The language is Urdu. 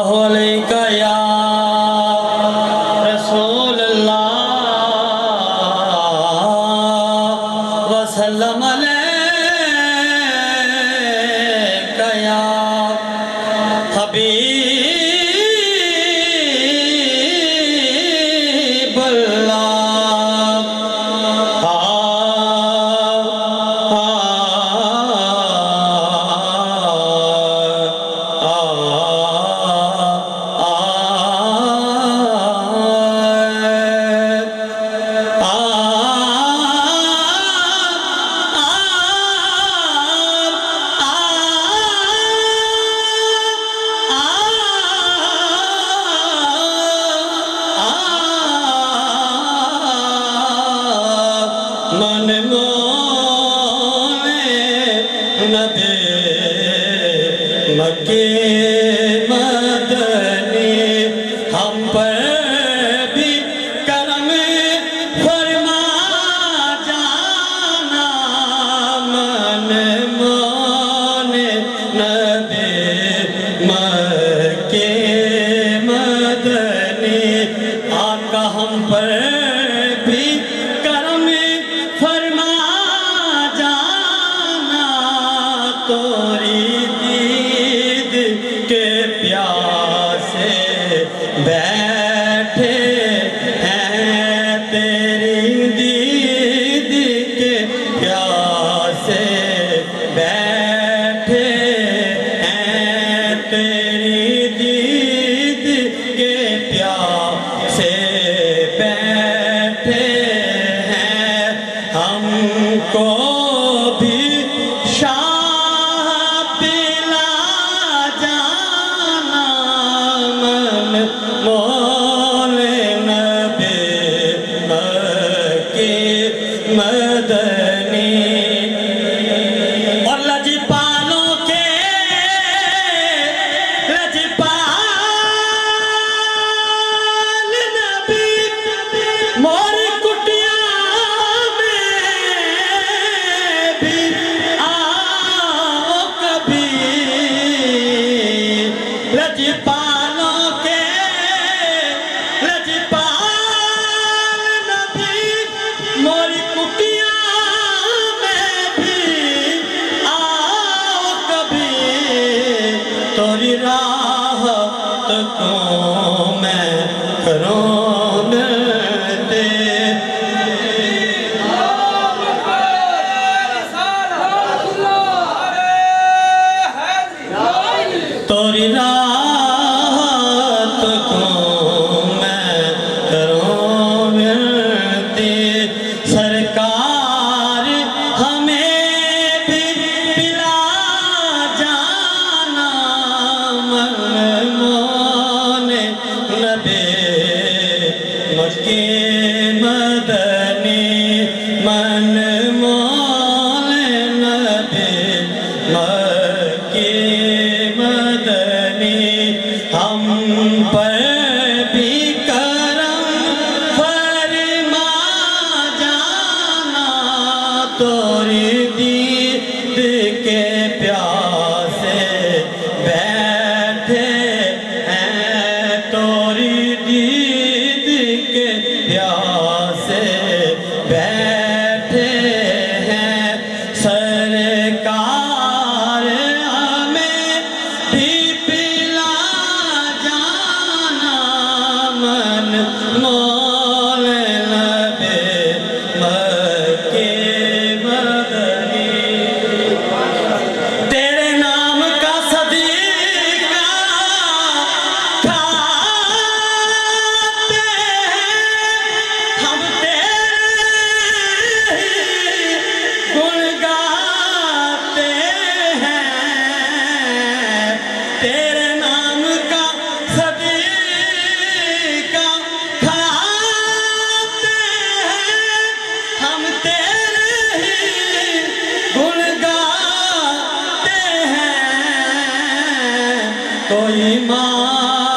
اللہ علیہ یا رسول اللہ وسلم علیہ یا حبیب اللہ من مونے نبی مکی مدنی ہم پر بھی کرم فرما جانا من مونے نبی مکی مدنی آقا ہم پر بھی کرم فرما جانا توری دید کے پیاسے بیٹھے ہیں تیری دید کے پیاسے بیٹھے ہیں تیری دید کے پیاسے بیٹھے ہم کو بھی شاہ پلا جانا من مولا نبی مکی مدنی اور لجپالوں کے لجپال نبی موری کٹیا لجپالوں کے لجپال نبی موری کٹیا میں بھی آؤ کبھی توری راہ کو میں کروں دے توری رات کو میں کروں ملتی سرکار ہمیں بھی پلا جانا من مولا نبی مکی مدنی من مولا نبی مکی مدنی ہم پر بھی کرم فرما جانا توری دید کے پیاسے بیٹھے ہیں توری دید کے پیاسے بیٹھے ہیں سرکار ہمیں بھی پلا جانا من مولا نبی مکی مدنی تیرے نام کا صدیقہ کھاتے ہیں ہم تیرے گن گاتے ہیں تیرے نام کا صدیقہ کھاتے ہیں ہم تیرے ہی گن گاتے ہیں کوئی ماں